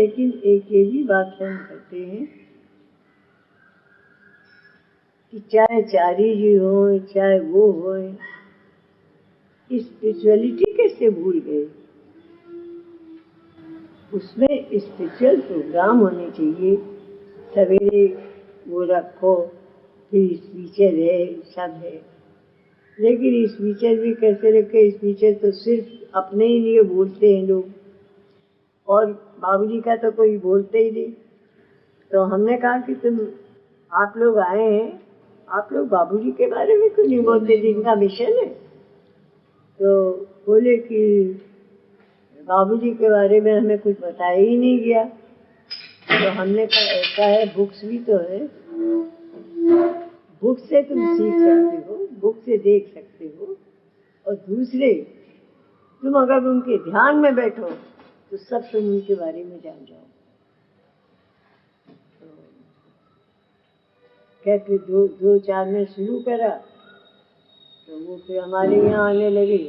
लेकिन एक ये भी बात हम करते हैं कि चाहे चारी जी हो, चाहे वो हो, स्पिरिचुअलिटी कैसे भूल गए। उसमें स्पिरिचुअल प्रोग्राम होने चाहिए। सवेरे वो रखो, फिर स्पीचर है, सब है, लेकिन स्पीचर भी कैसे रखे। स्पीचर तो सिर्फ अपने ही लिए बोलते हैं लोग, और बाबूजी का तो कोई बोलते ही नहीं। तो हमने कहा कि आप लोग आए हैं, आप लोग बाबूजी के बारे में क्यों नहीं बोलते जिनका मिशन है। तो बोले कि बाबूजी के बारे में हमें कुछ बताया ही नहीं गया। तो हमने कहा ऐसा है, बुक्स भी तो है, बुक से तुम सीख सकते हो, बुक से देख सकते हो, और दूसरे तुम अगर उनके ध्यान में बैठो तो सब तुम उनके बारे में जान जाओ। तो कहते 2-4 में शुरू करा, तो वो फिर हमारे यहाँ आने लगे।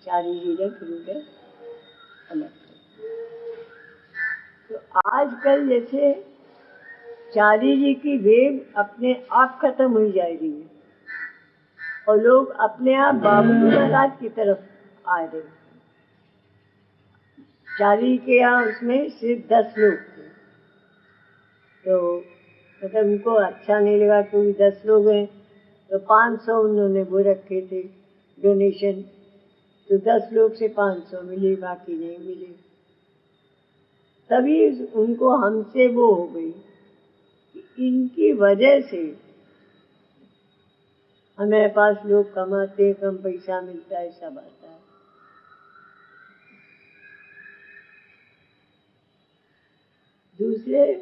चारी जी ने फिर उधर अलग। तो आजकल जैसे चारी जी की वेव अपने आप खत्म हो जा रही है, और लोग अपने आप बाबूजी महाराज की तरफ आ रहे। चारी के यहाँ उसमें सिर्फ 10 लोग थे, तो मतलब उनको अच्छा नहीं लगा क्योंकि 10 लोग हैं, तो 500 उन्होंने वो रखे थे डोनेशन। तो 10 लोग से 500 मिले, बाकी नहीं मिले। तभी उनको हमसे वो हो गई कि इनकी वजह से हमारे पास लोग कमाते, कम पैसा मिलता है, सब आता है। दूसरे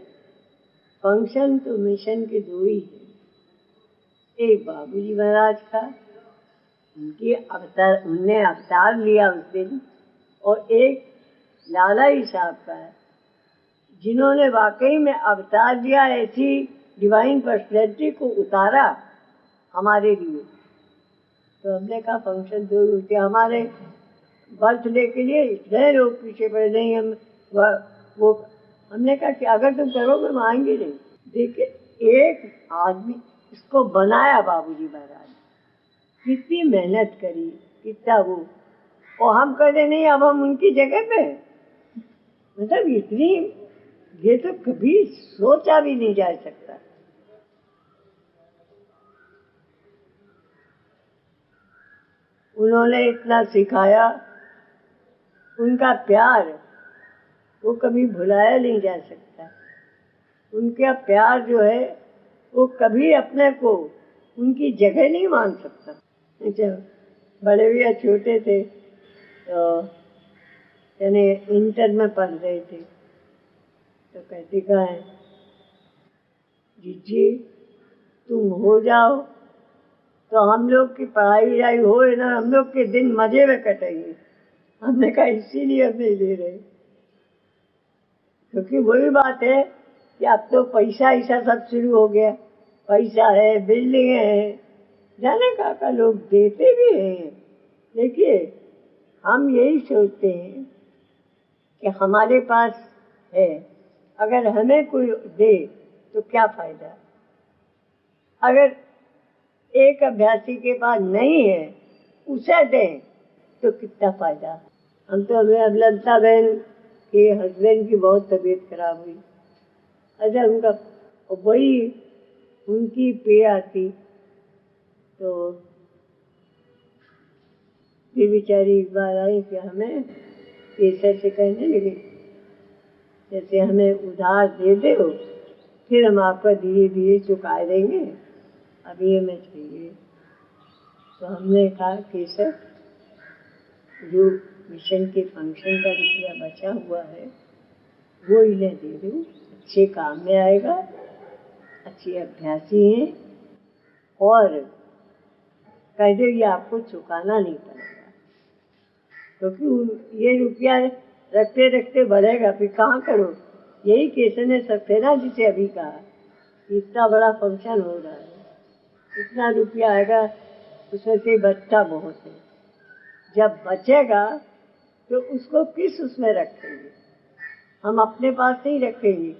फंक्शन तो मिशन के 2 ही हैं। एक बाबूजी महाराज का, उनने अवतार लिया उस दिन, और एक लालाई साहब का है, जिन्होंने वाकई में अवतार लिया, ऐसी डिवाइन पर्सनैलिटी को उतारा हमारे लिए। तो हमने कहा फंक्शन 2 होते। हमारे बर्थडे के लिए इतने लोग पीछे पड़े, नहीं हम वो हमने कहा कि अगर तुम करोगे हम आएंगे नहीं। देखिए एक आदमी इसको बनाया बाबूजी महाराज, कितनी मेहनत करी, कितना वो, और हम कहते नहीं अब हम उनकी जगह पे। मतलब इतनी, ये तो कभी सोचा भी नहीं जा सकता। उन्होंने इतना सिखाया, उनका प्यार वो कभी भुलाया नहीं जा सकता। उनका प्यार जो है वो कभी अपने को उनकी जगह नहीं मान सकता। जब बड़े भैया छोटे थे तो यानी इंटर में पढ़ रहे थे, तो कहती कहा है जीजी तुम हो जाओ तो हम लोग की पढ़ाई जाई हो ना, हम लोग के दिन मजे में कटेंगे। हमने कहा इसीलिए हम नहीं ले रहे, क्योंकि वही बात है कि अब तो पैसा ऐसा सब शुरू हो गया। पैसा है, बिल्डिंग है, जाने का लोग देते भी हैं। देखिए हम यही सोचते हैं कि हमारे पास है, अगर हमें कोई दे तो क्या फायदा। अगर एक अभ्यासी के पास नहीं है उसे दें तो कितना फायदा। हम तो अभी अब ललता बहन के हस्बैंड की बहुत तबीयत खराब हुई। अच्छा उनका वही उनकी पे आती, तो ये बेचारी एक बार आई कि हमें केसर से कहने लगे जैसे हमें उधार दे दो फिर हम आपका धीरे धीरे चुका देंगे, अभी हमें चाहिए। तो हमने कहा केसर जो मिशन के फंक्शन का रुपया बचा हुआ है वो इन्हें दे दो, अच्छे काम में आएगा, अच्छे अभ्यासी हैं, और कह दो ये आपको चुकाना नहीं पड़ेगा, क्योंकि ये रुपया रखते रखते बढ़ेगा फिर कहाँ करो। यही केसर ने सक्सेना जी से अभी कहा, इतना बड़ा फंक्शन हो रहा है, इतना रुपया आएगा, उसमें से बचता बहुत है, जब बचेगा तो उसको किस उसमें रखेंगे। हम अपने पास नहीं रखेंगे।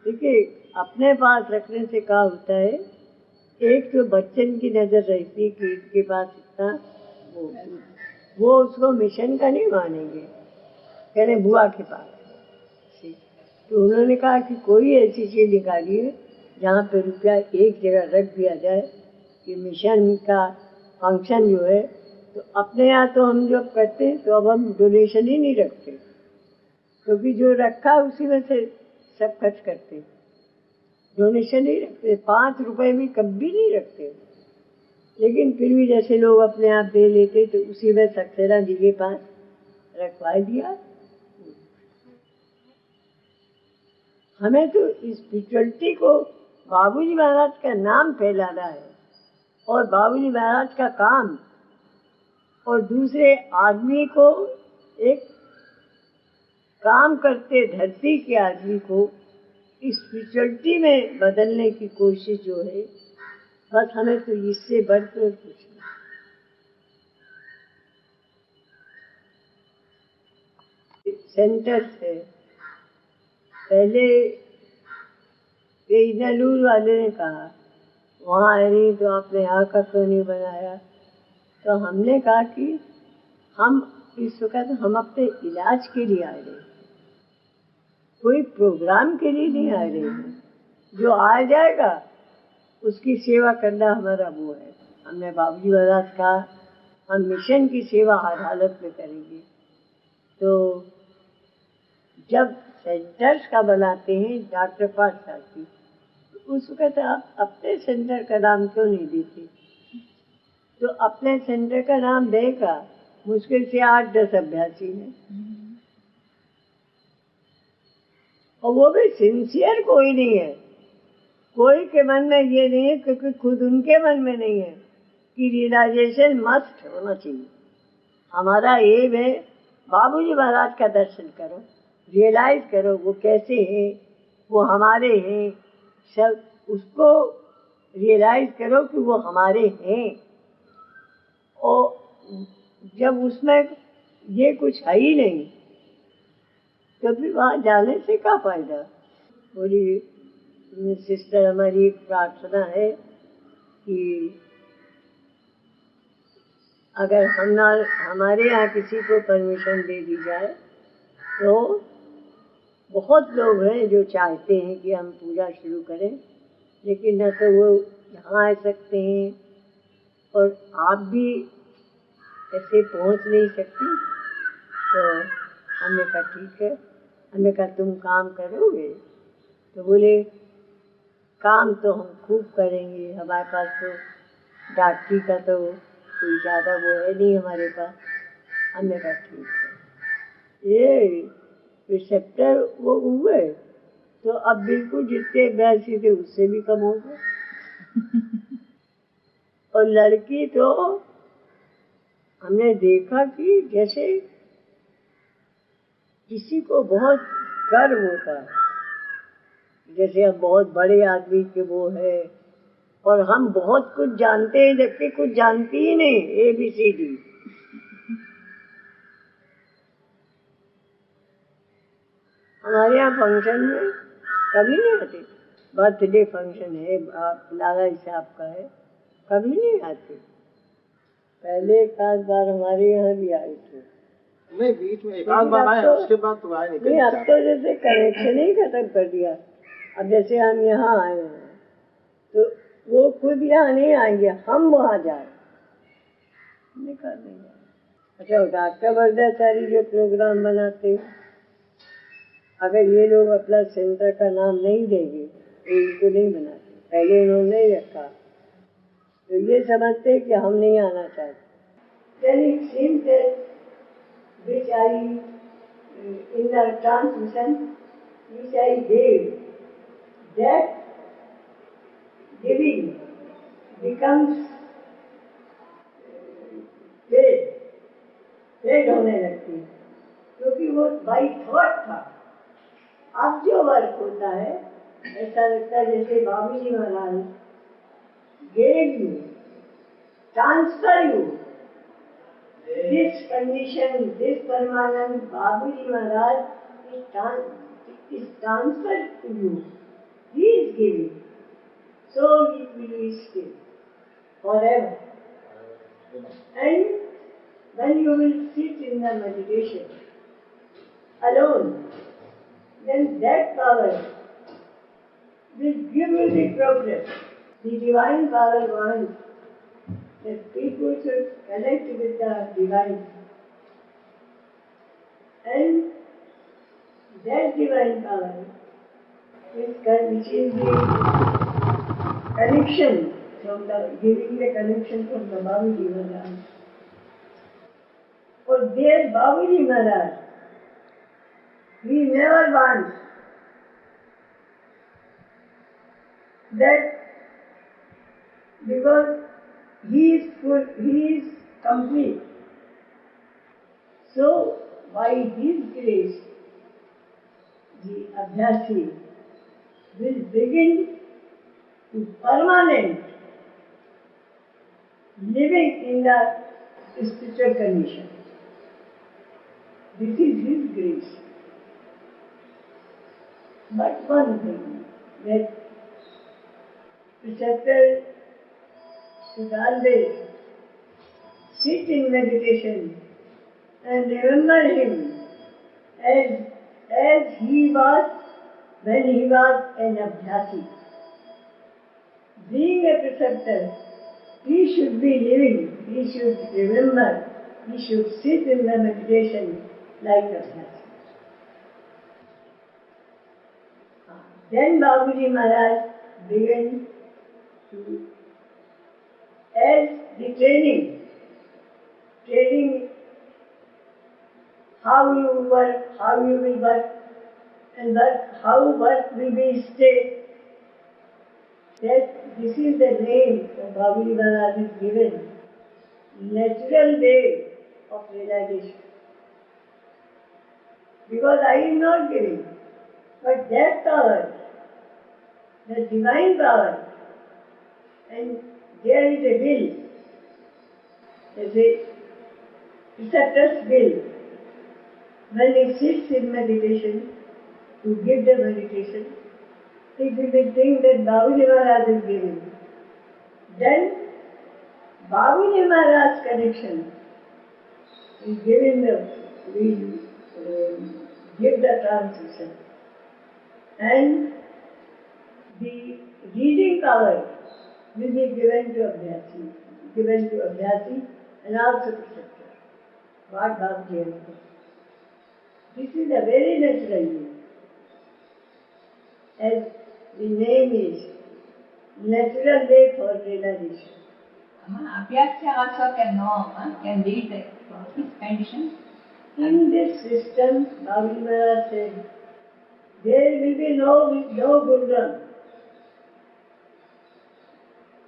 देखिए, अपने पास रखने से क्या होता है, एक तो बच्चन की नज़र रहती है कि इनके पास इतना, वो उसको मिशन का नहीं मानेंगे, कह रहे बुआ के पास। तो उन्होंने कहा कि कोई ऐसी चीज़ निकालिए जहाँ पे रुपया एक जगह रख दिया जाए कि मिशन का फंक्शन जो है, तो अपने यहाँ तो हम जब करते हैं तो अब हम डोनेशन ही नहीं रखते, क्योंकि जो रखा उसी में से सब खर्च करते, डोनेशन नहीं रखते, 5 रुपए भी कभी नहीं रखते। लेकिन फिर भी जैसे लोग अपने आप दे लेते तो उसी में सक्सेना जी के पास रखवा दिया। हमें तो स्पिरिचुअलिटी को, बाबूजी महाराज का नाम फैलाना है, और बाबूजी महाराज का काम, और दूसरे आदमी को, एक काम करते धरती के आदमी को स्पिरिचुअलिटी में बदलने की कोशिश जो है, बस हमें तो इससे बढ़कर कुछ नहीं। सेंटर है, पहले ये इनालूर वाले ने कहा वहाँ है नहीं तो आपने यहाँ का क्यों नहीं बनाया, तो हमने कहा कि हम इस वक्त हम अपने इलाज के लिए आ रहे हैं, कोई प्रोग्राम के लिए नहीं आ रहे हैं। जो आ जाएगा उसकी सेवा करना हमारा वो है। हमने बाबूजी महाराज कहा हम मिशन की सेवा हर हालत में करेंगे। तो जब सेंटर्स का बनाते हैं डॉक्टर पाठशाला की, तो उस वक्त आप अपने सेंटर का नाम क्यों नहीं देते? तो अपने सेंटर का नाम देगा मुश्किल से 8-10 अभ्यासी हैं, और वो भी सिंसियर कोई नहीं है। कोई के मन में ये नहीं है, क्योंकि खुद उनके मन में नहीं है कि रियलाइजेशन मस्ट होना चाहिए। हमारा एम है बाबूजी महाराज का दर्शन करो, रियलाइज करो वो कैसे हैं, वो हमारे हैं, सब उसको रियलाइज करो कि वो हमारे हैं। और जब उसमें ये कुछ है ही नहीं, तो फिर वहाँ जाने से क्या फायदा? बोली सिस्टर, हमारी एक प्रार्थना है कि अगर हमारे यहाँ किसी को परमिशन दे दी जाए, तो बहुत लोग हैं जो चाहते हैं कि हम पूजा शुरू करें, लेकिन न तो वो यहाँ आ सकते हैं, और आप भी ऐसे पहुँच नहीं सकती। तो हमने कहा ठीक है। हमने कहा तुम काम करोगे? तो बोले काम तो हम खूब करेंगे, हमारे पास तो डॉक्टरी का तो कोई ज़्यादा वो है नहीं हमारे पास। हमने कहा ठीक है। ये रिसेप्टर वो हुए तो अब बिल्कुल जितने अभ्यासी थे उससे भी कम हो गए। और लड़की तो हमने देखा कि जैसे किसी को बहुत गर्व होता है, जैसे हम बहुत बड़े आदमी के वो है, और हम बहुत कुछ जानते हैं जबकि कुछ जानती ही नहीं, ABCD। हमारे यहाँ फंक्शन में कभी नहीं आते, बर्थडे फंक्शन है लाला साहब का है, कभी नहीं आते। पहले एक आध बार हमारे यहाँ भी आए थे, नहीं बीच में एक आध बार आए, उसके बाद तो आए नहीं। अब तो जैसे कनेक्शन ही खत्म कर दिया। अब जैसे हम यहाँ आए हैं तो वो खुद यहाँ नहीं आएंगे, हम वहाँ जाए निकाल देंगे। अच्छा, डॉक्टर वर्धाचारी जो प्रोग्राम बनाते हैं, अगर ये लोग अपना सेंटर का नाम नहीं देंगे तो इनको नहीं बनाते। पहले इन्होंने नहीं रखा तो ये समझते कि हम नहीं आना चाहते। Then it seems that which I in the transmission which I gave, that giving becomes fade होने लगती है, क्योंकि वो बाई थॉट था। अब जो वर्क होता है ऐसा लगता है जैसे बाबूजी महाराज gave you, transfer you this condition, this permanent, बाबूजी महाराज is transferred to you. He is giving. So it will be still forever. And when you will sit in the meditation alone, then that power will give you the progress. The divine power wants that people should connect with the divine. And that divine power which is the connection from the giving the connection from the Babaji Maharaj. For there Babaji Maharaj, he never wants that because he is full, he is complete. So by his grace, the Abhyasi will begin to permanent living in the spiritual condition. This is his grace. But one thing, that preceptor should always sit in meditation and remember him as he was when he was an Abhyasi. Being a preceptor, he should be living, he should remember, he should sit in the meditation like Abhyasi. Then Babaji Maharaj began to, as the training how you work, how you will work, and how work will be stayed. That this is the name of Babaji Maharaj is given, natural way of realization. Because I am not giving, but that power, the divine power, and there is a will, there's a preceptor's will. When he sits in meditation, to give the meditation, he will think that Babaji Maharaj is giving. Then Babaji Maharaj's connection is giving give the transition. And the reading power will be given to Abhyasi and also preceptor. What Babaji has done. This is a very natural way. As the name is, natural way for realization. Abhyasya also can lead his condition. In this system, Babaji Maharaj said, there will be no Guru.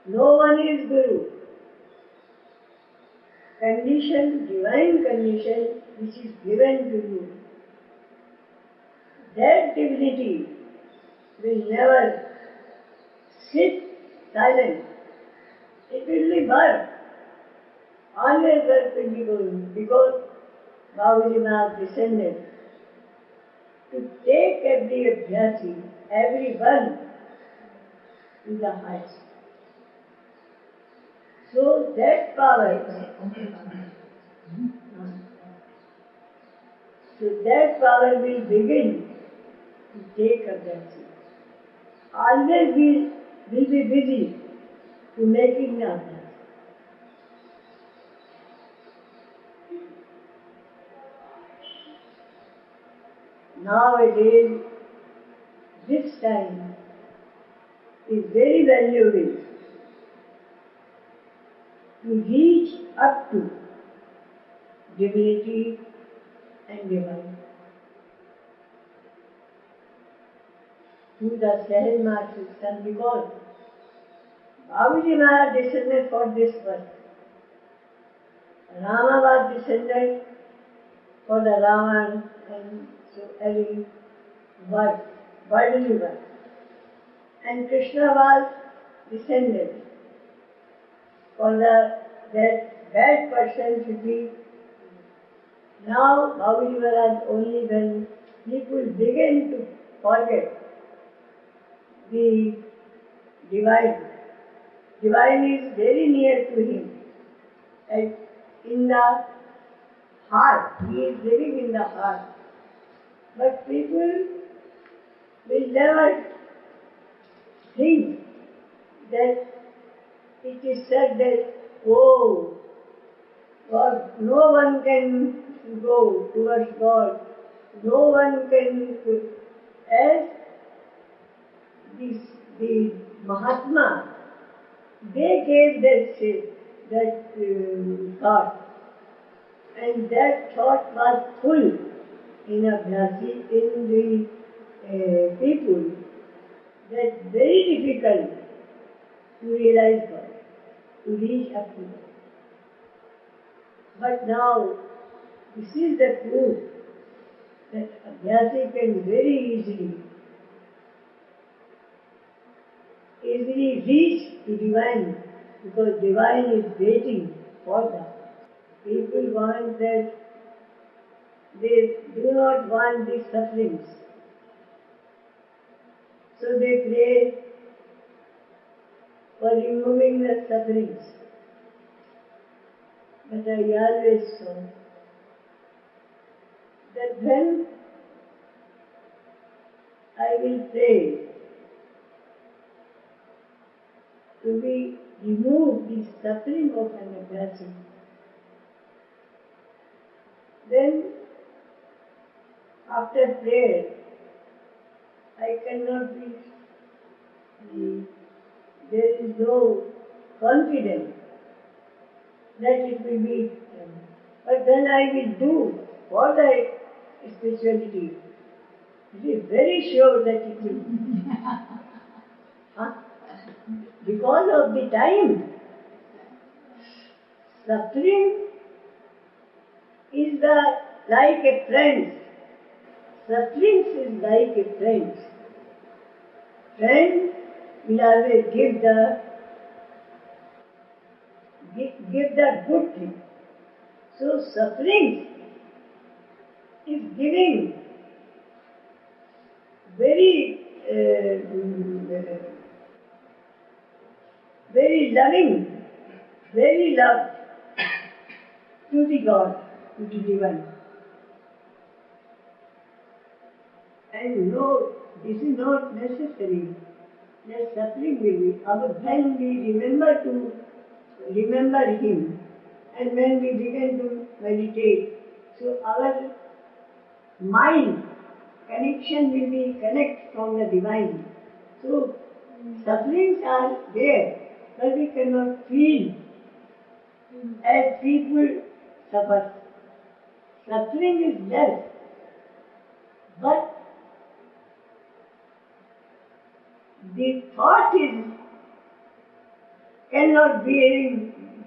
No one is Guru. Condition, divine condition, which is given to you, that divinity will never sit silent. It will be birth. Always birth will be going, because Babaji Maharaj descended to take every Abhyasi, everyone to the heights. So that power, will begin to take Abhyasi. Always we will be busy to making the Abhyasi. Nowadays, this time is very valuable to reach up to divinity and divine. Through the Sahel system, because Babaji Maharaj descended for this birth. Rama was descended for the Ravan and so every worldly work. And Krishna was descended for that bad person should be. Now Babaji Maharaj only when people begin to forget the divine. Divine is very near to him. And in the heart, he is living in the heart. But people will never think that it is said that, oh, God, no one can go towards God. No one can, as the Mahatma, they gave that thought, and that thought was full in Abhyasi, in the people, that very difficult to realize God, to reach up to God. But now, this is the proof that Abhyasi can very easily reach to divine, because divine is waiting for them. People want that, they do not want these sufferings. So they pray for removing the sufferings. But I always saw that when I will pray to be remove the suffering of an Abhyasi, then after prayer I cannot be, there is no confidence that it will be done. But then I will do for the spirituality. It is very sure that it will be. Because of the time, suffering is like a friend. Suffering is like a friend. Friend will always give the good thing. So suffering is giving very loving, very love to the God, to the divine. And no, this is not necessary that suffering will be. When we remember Him, and when we begin to meditate, so our mind connection will be connect from the divine. So sufferings are there, but we cannot feel as people suffer. Suffering is less, but the thought is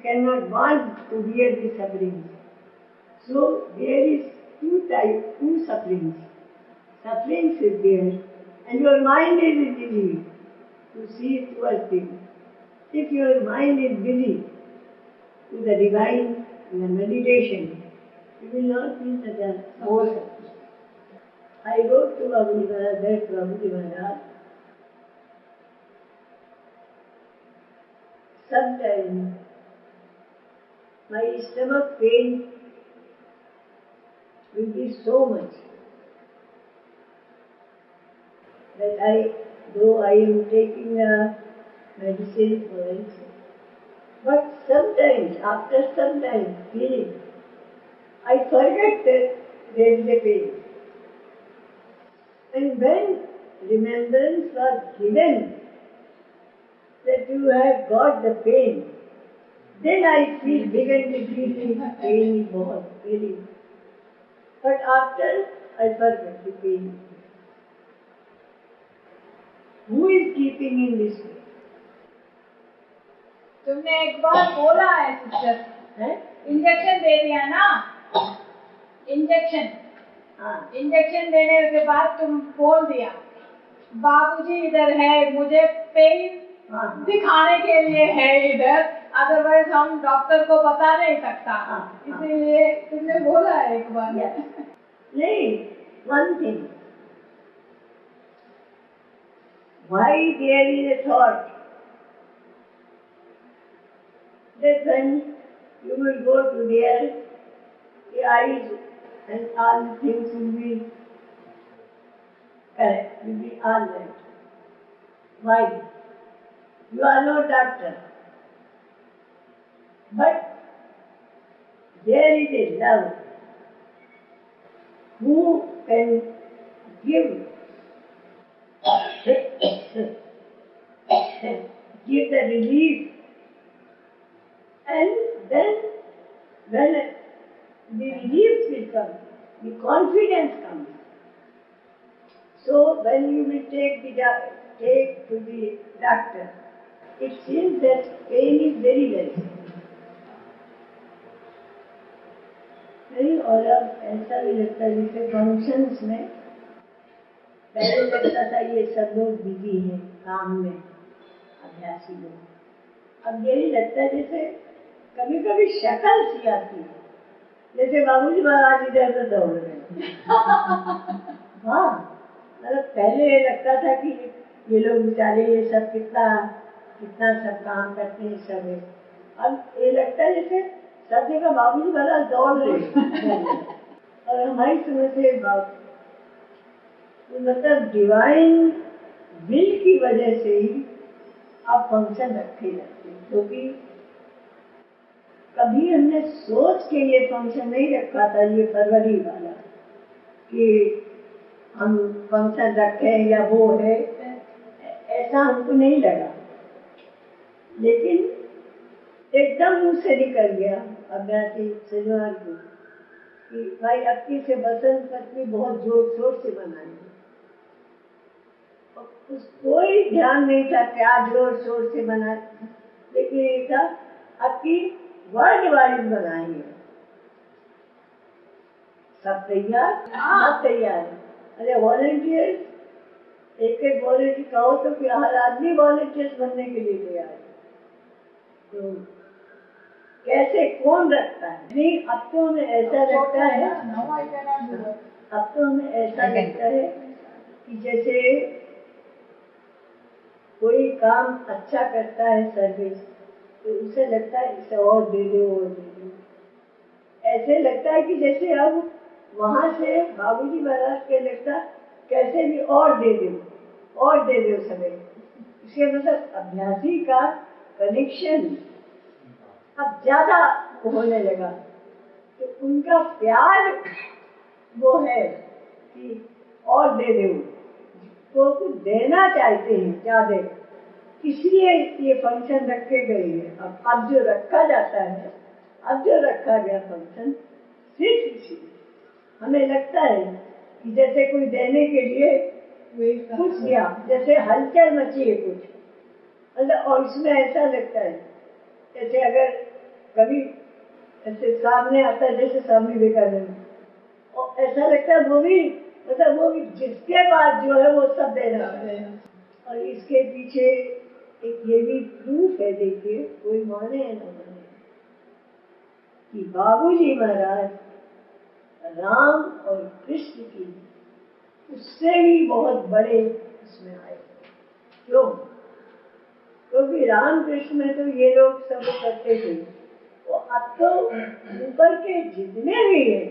cannot want to bear the sufferings. So there is two sufferings. Sufferings is there, and your mind is busy to see towards things. If your mind is busy to the divine, in the meditation, you will not feel such a more suffering. I wrote to Babaji Maharaj, that Babaji Maharaj, sometimes my stomach pain will be so much that though I am taking a medicine for it, but sometimes, after some time, feeling, I forget that there is a pain. And when remembrance was given that you have got the pain, then I began to feel the pain more, really. But after, I forget the pain. Who is keeping in this way? तुमने एक बार बोला है sister, injection दे दिया ना, injection देने के बाद तुम बोल दिया, बाबूजी इधर है, मुझे पेन दिखाने के लिए है इधर, अदरवाइज हम डॉक्टर को बता नहीं सकता, इसीलिए तुमने बोला है एक बार। नहीं, one thing, why there is a thought that when you will go to there, the eyes and all the things will be correct, will be all right. Why? You are no doctor. But there is a love who can give the relief, and then when the relief will come, the confidence comes. So when you will take to the doctor, it seems that pain is very less. नहीं, और अब ऐसा भी लगता है जैसे functions में पहले लगता था ये सब लोग बिजी हैं काम में, अभ्यासी लोग। अब यही लगता है जैसे कभी कभी शक्ल सी आती है, जैसे बाबूजी महाराज इधर से दौड़ रहे हैं। हाँ, मतलब पहले ये लगता था कि ये लोग बेचारे ये सब कितना सब काम करते हैं सब है। अब ये लगता है जैसे सब जगह बाबूजी महाराज दौड़ रहे हैं और हमारी समझ से मतलब डिवाइन विल की वजह से ही आप फंक्शन रखे जाते हैं, क्योंकि कभी हमने सोच के ये फंक्शन नहीं रखा था, ये फरवरी वाला कि हम फंक्शन रखें या वो है, ऐसा हमको नहीं लगा। लेकिन एकदम मुंह से निकल गया अभ्यासी शनिवार को कि भाई अक्की से बसंत पंचमी बहुत जोर शोर से मनाएंगे। कोई ध्यान नहीं था क्या जोर शोर से मनाए, लेकिन ये था अक्की वर्ल्ड वाइड बनाएंगे। सब तैयार? सब तैयार। अरे वॉलंटियर्स, एक वॉलंटियर कहो तो कि हर आदमी वॉलंटियर्स बनने के लिए तैयार है। तो कैसे कौन रखता है? नहीं, अब तो हमें ऐसा लगता है, अब तो हमें ऐसा लगता है कि जैसे कोई काम अच्छा करता है सर्विस, तो उसे लगता है इसे और दे दो और दे दो। ऐसे लगता है कि जैसे अब वहां से बाबूजी महाराज के लगता कैसे भी और दे दो समय। इसके मतलब अभ्यासी का कनेक्शन अब ज्यादा होने लगा, तो उनका प्यार वो है कि और दे दो, तो कुछ देना चाहते हैं ज्यादा, इसलिए ये फंक्शन रखे गए हैं। अब जो रखा जाता है, अब जो रखा गया फंक्शन सिर्फ इसीलिए हमें लगता है कि जैसे कोई देने के लिए कुछ दिया, जैसे हलचल मची है कुछ, मतलब और इसमें ऐसा लगता है जैसे अगर कभी ऐसे सामने आता है, जैसे स्वामी विवेकानंद, और ऐसा लगता है वो भी मतलब वो भी जिसके बाद जो है वो सब दे रहा है। और इसके पीछे एक ये भी प्रूफ है, देखिए कोई माने या न माने, कि बाबूजी महाराज राम और कृष्ण की उससे भी बहुत बड़े उसमें आए। क्यों? क्योंकि राम कृष्ण में तो ये लोग सब करते थे, तो अब तो ऊपर के जितने भी हैं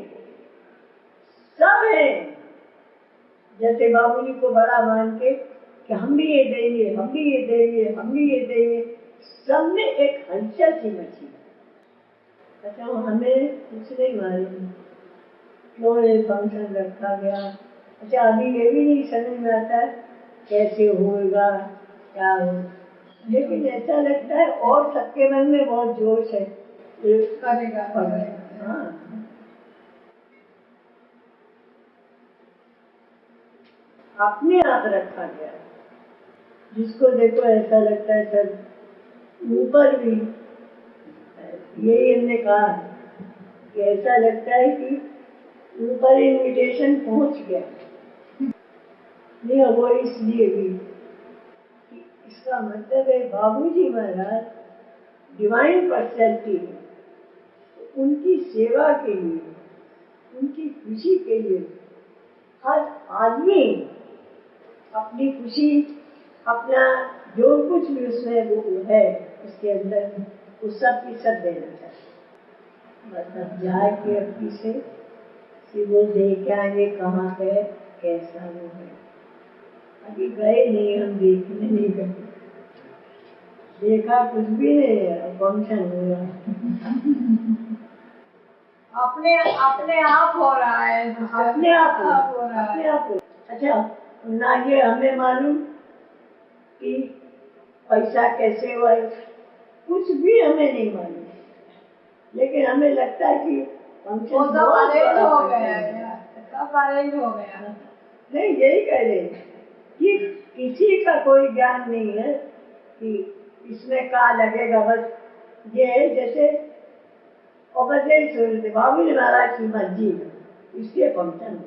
सब हैं, जैसे बाबूजी को बड़ा मान के कि हम भी ये देंगे, हम भी ये देंगे, हम भी ये देंगे, सब में एक हलचल सी मची। अच्छा, हमें कुछ नहीं मालूम क्यों ये फंक्शन रखा गया। अच्छा, अभी ये भी नहीं समझ में आता कैसे होगा क्या होगा, लेकिन ऐसा लगता है और सबके मन में बहुत जोश है करेगा। हाँ, अपने आप रखा गया, जिसको देखो ऐसा लगता है सब ऊपर भी। यही हमने कहा कि ऐसा लगता है कि ऊपर इन्विटेशन पहुंच गया। नहीं, वो इसलिए भी कि इसका मतलब है बाबूजी महाराज डिवाइन पर्सनैलिटी है, उनकी सेवा के लिए, उनकी खुशी के लिए हर आदमी अपनी खुशी अपना जो कुछ भी उसमें वो है उसके अंदर उस सब की सब देना चाहिए। बस अब जाके अपनी से वो देख आएंगे कहाँ गए कैसा वो है। अभी गए नहीं, हम देखने नहीं गए, देखा कुछ भी नहीं है, फंक्शन हुआ अपने अपने आप हो रहा है, अपने आप हो रहा अपने है। आप। अच्छा, ना ये हमें मालूम कि पैसा कैसे हुआ, कुछ भी हमें नहीं मालूम, लेकिन हमें लगता है कि फंक्शन वो सब बहुत अरेंज बड़ा हो फंक्शन गया है। है, सब अरेंज हो गया। नहीं, यही कह रहे हैं कि किसी का कोई ज्ञान नहीं है कि इसमें क्या लगेगा। बस ये है जैसे और बस यही सोचते बाबूजी महाराज की मर्जी है, इसके फंक्शन